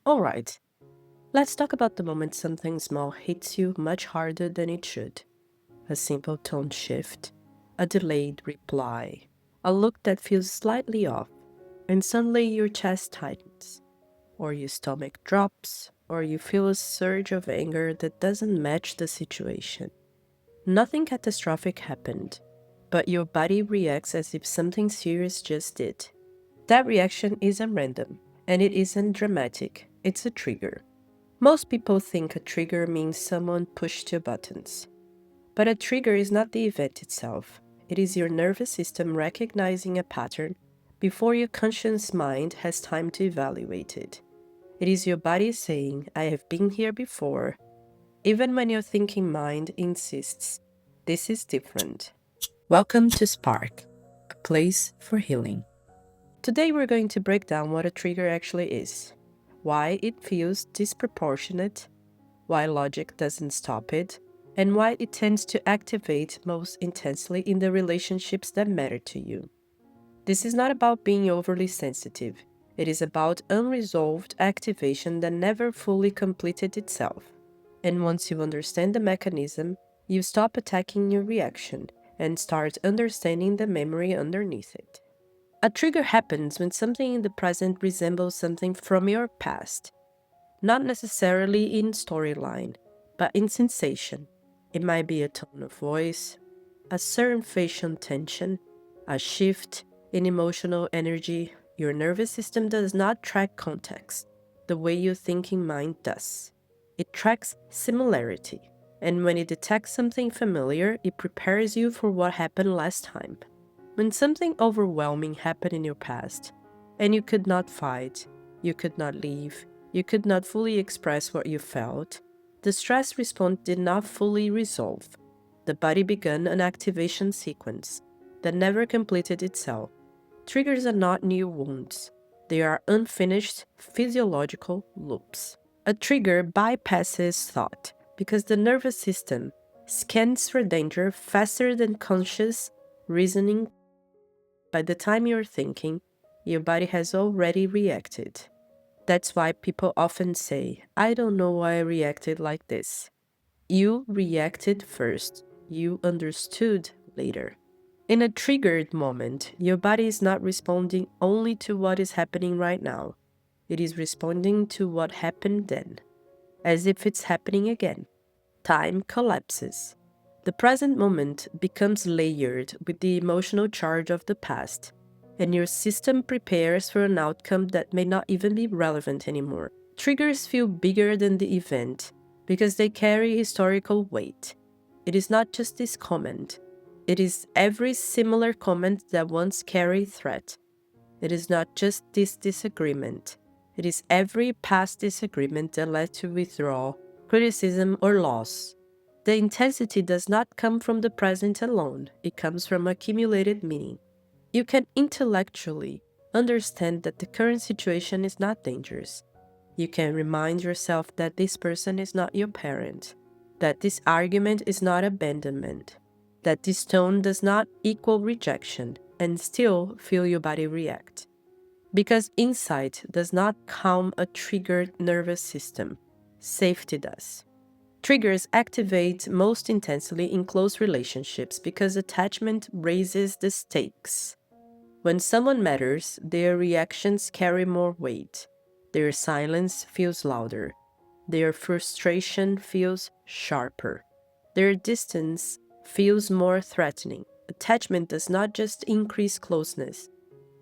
Alright, let's talk about the moment something small hits you much harder than it should. A simple tone shift, a delayed reply, a look that feels slightly off, and suddenly your chest tightens, or your stomach drops, or you feel a surge of anger that doesn't match the situation. Nothing catastrophic happened, but your body reacts as if something serious just did. That reaction isn't random, and it isn't dramatic, it's a trigger. Most people think a trigger means someone pushed your buttons. But a trigger is not the event itself. It is your nervous system recognizing a pattern before your conscious mind has time to evaluate it. It is your body saying, I have been here before, even when your thinking mind insists, this is different. Welcome to Spark, a place for healing. Today we're going to break down what a trigger actually is, why it feels disproportionate, why logic doesn't stop it, and why it tends to activate most intensely in the relationships that matter to you. This is not about being overly sensitive. It is about unresolved activation that never fully completed itself. And once you understand the mechanism, you stop attacking your reaction and start understanding the memory underneath it. A trigger happens when something in the present resembles something from your past, not necessarily in storyline, but in sensation. It might be a tone of voice, a certain facial tension, a shift in emotional energy. Your nervous system does not track context the way your thinking mind does. It tracks similarity, and when it detects something familiar, it prepares you for what happened last time. When something overwhelming happened in your past, and you could not fight, you could not leave, you could not fully express what you felt, the stress response did not fully resolve. The body began an activation sequence that never completed itself. Triggers are not new wounds, they are unfinished physiological loops. A trigger bypasses thought because the nervous system scans for danger faster than conscious reasoning. By the time you're thinking, your body has already reacted. That's why people often say, I don't know why I reacted like this. You reacted first, you understood later. In a triggered moment, your body is not responding only to what is happening right now. It is responding to what happened then, as if it's happening again. Time collapses. The present moment becomes layered with the emotional charge of the past, and your system prepares for an outcome that may not even be relevant anymore. Triggers feel bigger than the event because they carry historical weight. It is not just this comment, it is every similar comment that once carried threat. It is not just this disagreement, it is every past disagreement that led to withdrawal, criticism, or loss. The intensity does not come from the present alone, it comes from accumulated meaning. You can intellectually understand that the current situation is not dangerous. You can remind yourself that this person is not your parent, that this argument is not abandonment, that this tone does not equal rejection, and still feel your body react. Because insight does not calm a triggered nervous system, safety does. Triggers activate most intensely in close relationships because attachment raises the stakes. When someone matters, their reactions carry more weight. Their silence feels louder. Their frustration feels sharper. Their distance feels more threatening. Attachment does not just increase closeness,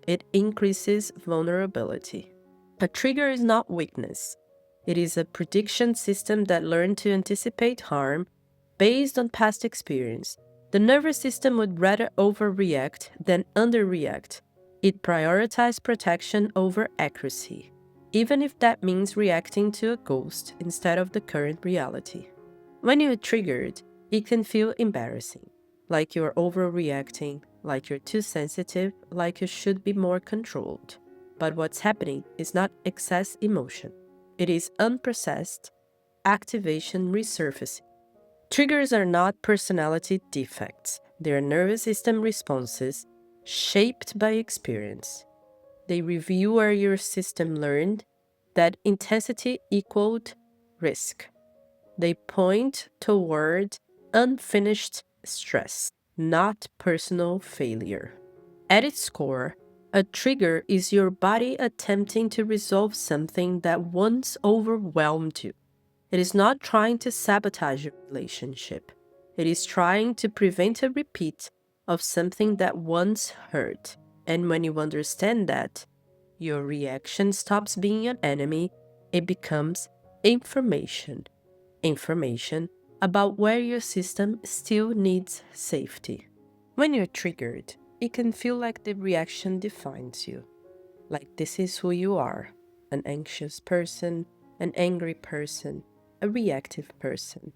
it increases vulnerability. A trigger is not weakness. It is a prediction system that learned to anticipate harm based on past experience. The nervous system would rather overreact than underreact. It prioritizes protection over accuracy, even if that means reacting to a ghost instead of the current reality. When you're triggered, it can feel embarrassing, like you're overreacting, like you're too sensitive, like you should be more controlled. But what's happening is not excess emotion. It is unprocessed activation resurfacing. Triggers are not personality defects. They are nervous system responses shaped by experience. They review where your system learned, that intensity equaled risk. They point toward unfinished stress, not personal failure. At its core, a trigger is your body attempting to resolve something that once overwhelmed you. It is not trying to sabotage your relationship. It is trying to prevent a repeat of something that once hurt. And when you understand that, your reaction stops being an enemy, it becomes information. Information about where your system still needs safety. When you're triggered, it can feel like the reaction defines you. Like this is who you are, an anxious person, an angry person, a reactive person.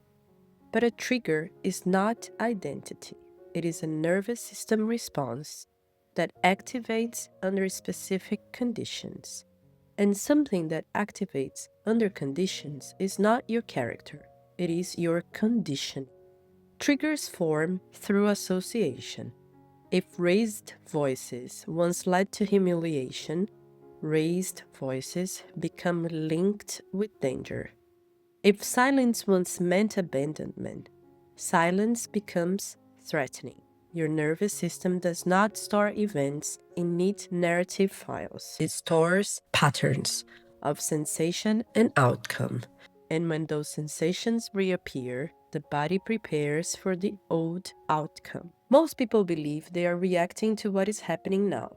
But a trigger is not identity. It is a nervous system response that activates under specific conditions. And something that activates under conditions is not your character, it is your condition. Triggers form through association. If raised voices once led to humiliation, raised voices become linked with danger. If silence once meant abandonment, silence becomes threatening. Your nervous system does not store events in neat narrative files. It stores patterns of sensation and outcome. And when those sensations reappear, the body prepares for the old outcome. Most people believe they are reacting to what is happening now,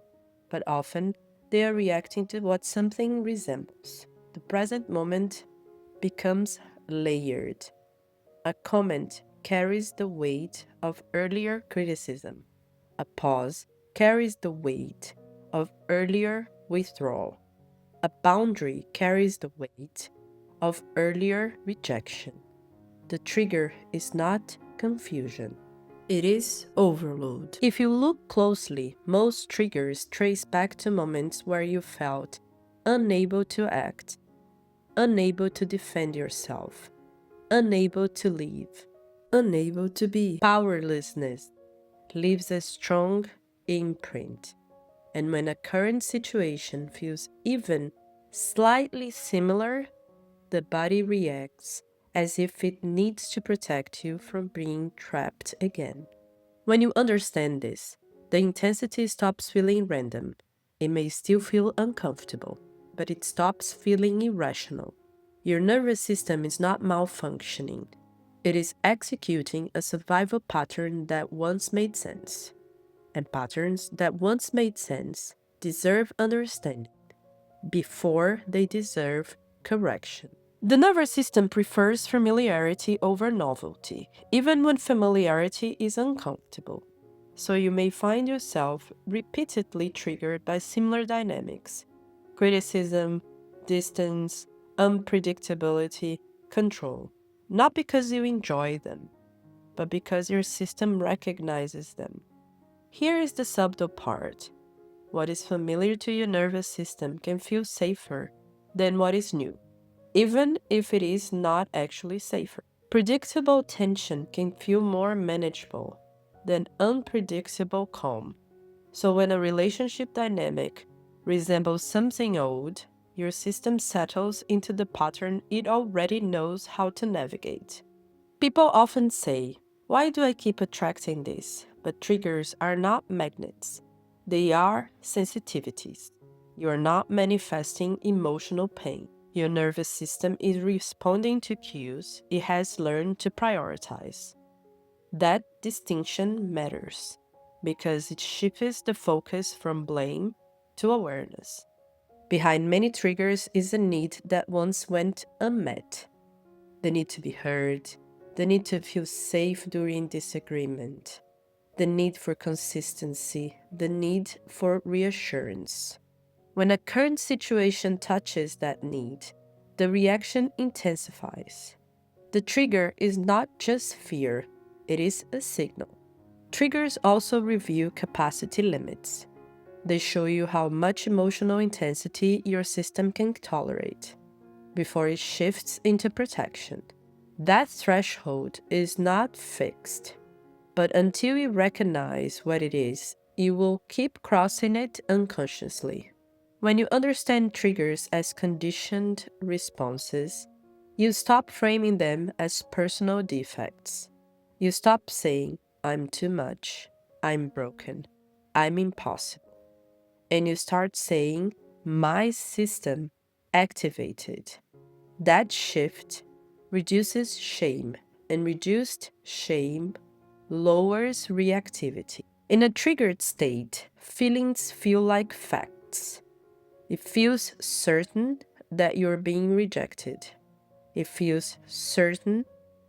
but often they are reacting to what something resembles. The present moment becomes layered. A comment carries the weight of earlier criticism. A pause carries the weight of earlier withdrawal. A boundary carries the weight of earlier rejection. The trigger is not confusion. It is overload. If you look closely, most triggers trace back to moments where you felt unable to act, unable to defend yourself, unable to leave, unable to be. Powerlessness leaves a strong imprint. And when a current situation feels even slightly similar, the body reacts as if it needs to protect you from being trapped again. When you understand this, the intensity stops feeling random. It may still feel uncomfortable, but it stops feeling irrational. Your nervous system is not malfunctioning. It is executing a survival pattern that once made sense. And patterns that once made sense deserve understanding before they deserve correction. The nervous system prefers familiarity over novelty, even when familiarity is uncomfortable. So you may find yourself repeatedly triggered by similar dynamics: criticism, distance, unpredictability, control. Not because you enjoy them, but because your system recognizes them. Here is the subtle part. What is familiar to your nervous system can feel safer than what is new, even if it is not actually safer. Predictable tension can feel more manageable than unpredictable calm. So when a relationship dynamic resembles something old, your system settles into the pattern it already knows how to navigate. People often say, "Why do I keep attracting this?" But triggers are not magnets. They are sensitivities. You are not manifesting emotional pain. Your nervous system is responding to cues it has learned to prioritize. That distinction matters because it shifts the focus from blame to awareness. Behind many triggers is a need that once went unmet: the need to be heard, the need to feel safe during disagreement, the need for consistency, the need for reassurance. When a current situation touches that need, the reaction intensifies. The trigger is not just fear, it is a signal. Triggers also reveal capacity limits. They show you how much emotional intensity your system can tolerate before it shifts into protection. That threshold is not fixed, but until you recognize what it is, you will keep crossing it unconsciously. When you understand triggers as conditioned responses, you stop framing them as personal defects. You stop saying, I'm too much, I'm broken, I'm impossible. And you start saying, my system activated. That shift reduces shame, and reduced shame lowers reactivity. In a triggered state, feelings feel like facts. It feels certain that you're being rejected. It feels certain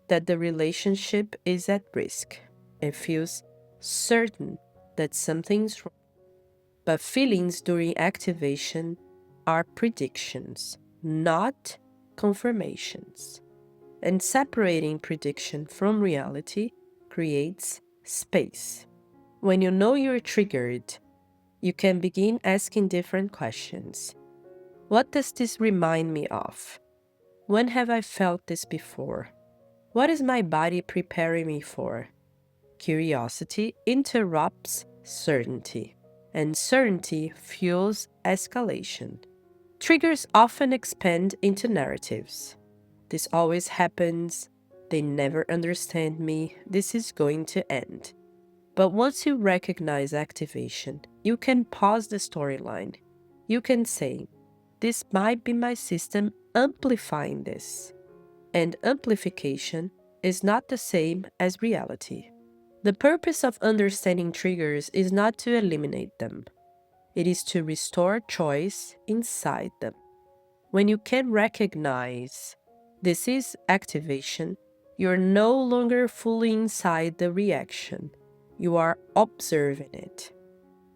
that the relationship is at risk. It feels certain that something's wrong. But feelings during activation are predictions, not confirmations. And separating prediction from reality creates space. When you know you're triggered, you can begin asking different questions. What does this remind me of? When have I felt this before? What is my body preparing me for? Curiosity interrupts certainty, and certainty fuels escalation. Triggers often expand into narratives. This always happens. They never understand me. This is going to end. But once you recognize activation, you can pause the storyline. You can say, this might be my system amplifying this. And amplification is not the same as reality. The purpose of understanding triggers is not to eliminate them. It is to restore choice inside them. When you can recognize this is activation, you're no longer fully inside the reaction. You are observing it.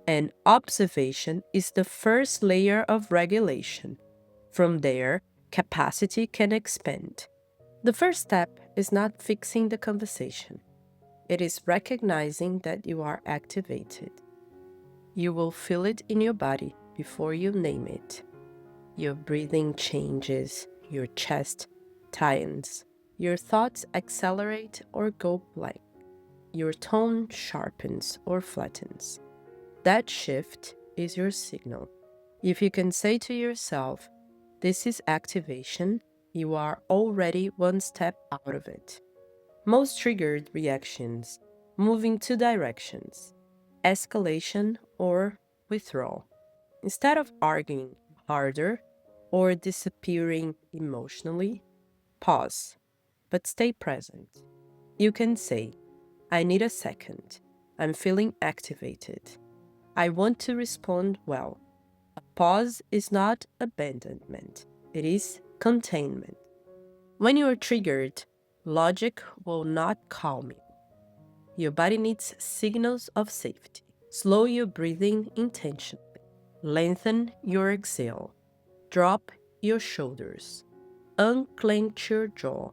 And observation is the first layer of regulation. From there, capacity can expand. The first step is not fixing the conversation. It is recognizing that you are activated. You will feel it in your body before you name it. Your breathing changes, your chest tightens, your thoughts accelerate or go blank, your tone sharpens or flattens. That shift is your signal. If you can say to yourself, this is activation, you are already one step out of it. Most triggered reactions move in two directions: escalation or withdrawal. Instead of arguing harder or disappearing emotionally, pause, but stay present. You can say, I need a second. I'm feeling activated. I want to respond well. A pause is not abandonment, it is containment. When you are triggered, logic will not calm you. Your body needs signals of safety. Slow your breathing intentionally. Lengthen your exhale. Drop your shoulders. Unclench your jaw.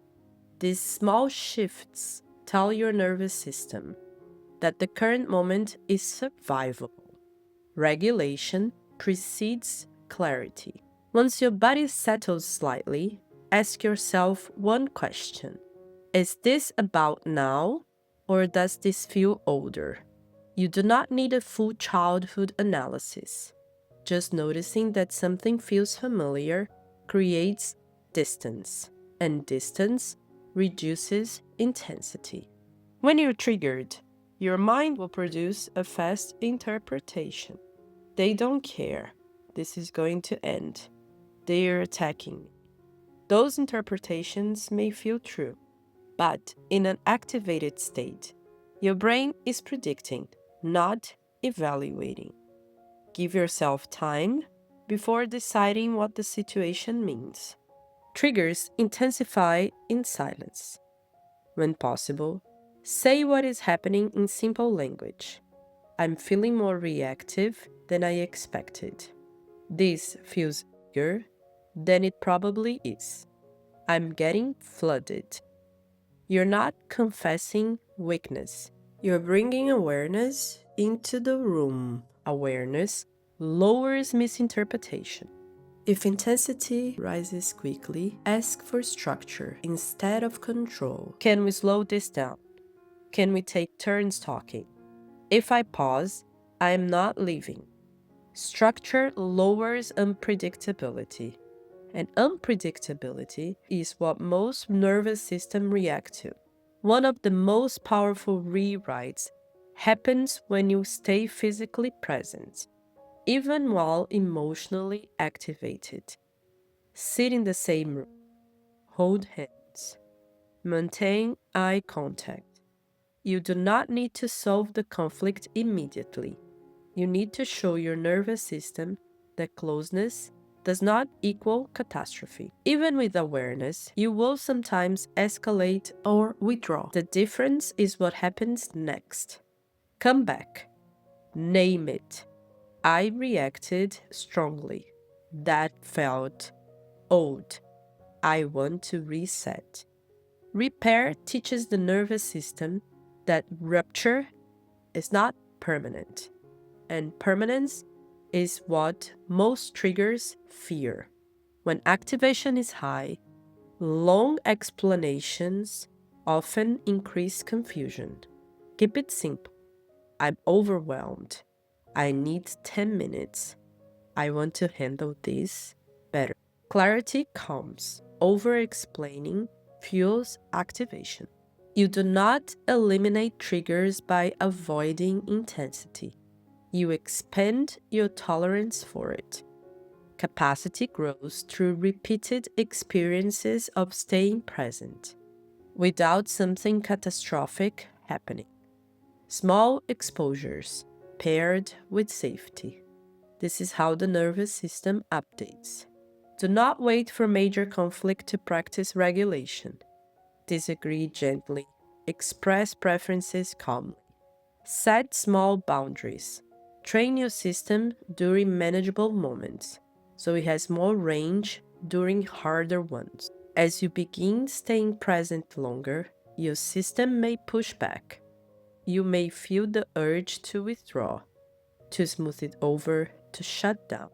These small shifts tell your nervous system that the current moment is survivable. Regulation precedes clarity. Once your body settles slightly, ask yourself one question. Is this about now, or does this feel older? You do not need a full childhood analysis. Just noticing that something feels familiar creates distance, and distance reduces intensity. When you're triggered, your mind will produce a fast interpretation. They don't care. This is going to end. They are attacking me. Those interpretations may feel true, but in an activated state, your brain is predicting, not evaluating. Give yourself time before deciding what the situation means. Triggers intensify in silence. When possible, say what is happening in simple language. I'm feeling more reactive than I expected. This feels bigger than it probably is. I'm getting flooded. You're not confessing weakness. You're bringing awareness into the room. Awareness lowers misinterpretation. If intensity rises quickly, ask for structure instead of control. Can we slow this down? Can we take turns talking? If I pause, I am not leaving. Structure lowers unpredictability, and unpredictability is what most nervous systems react to. One of the most powerful rewrites happens when you stay physically present, even while emotionally activated. Sit in the same room, hold hands, maintain eye contact. You do not need to solve the conflict immediately. You need to show your nervous system that closeness does not equal catastrophe. Even with awareness, you will sometimes escalate or withdraw. The difference is what happens next. Come back. Name it. I reacted strongly. That felt old. I want to reset. Repair teaches the nervous system that rupture is not permanent, and permanence is what most triggers fear. When activation is high, long explanations often increase confusion. Keep it simple. I'm overwhelmed. I need 10 minutes. I want to handle this better. Clarity comes. Over explaining fuels activation. You do not eliminate triggers by avoiding intensity. You expand your tolerance for it. Capacity grows through repeated experiences of staying present without something catastrophic happening. Small exposures paired with safety. This is how the nervous system updates. Do not wait for major conflict to practice regulation. Disagree gently. Express preferences calmly. Set small boundaries. Train your system during manageable moments so it has more range during harder ones. As you begin staying present longer, your system may push back. You may feel the urge to withdraw, to smooth it over, to shut down.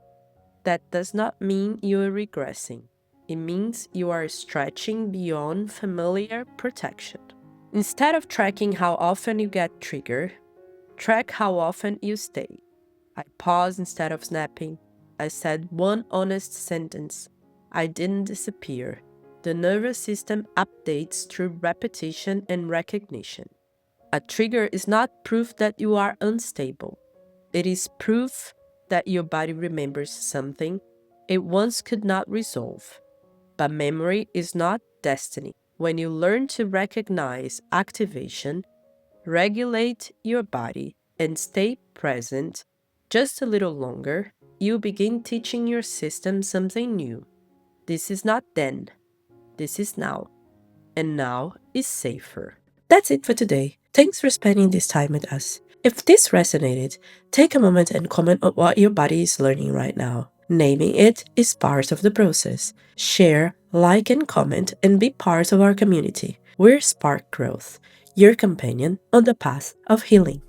That does not mean you are regressing. It means you are stretching beyond familiar protection. Instead of tracking how often you get triggered, track how often you stay. I paused instead of snapping. I said one honest sentence. I didn't disappear. The nervous system updates through repetition and recognition. A trigger is not proof that you are unstable. It is proof that your body remembers something it once could not resolve. But memory is not destiny. When you learn to recognize activation, regulate your body, and stay present just a little longer, you begin teaching your system something new. This is not then, this is now, and now is safer. That's it for today. Thanks for spending this time with us. If this resonated, take a moment and comment on what your body is learning right now. Naming it is part of the process. Share, like, and comment, and be part of our community. We're Spark Growth, your companion on the path of healing.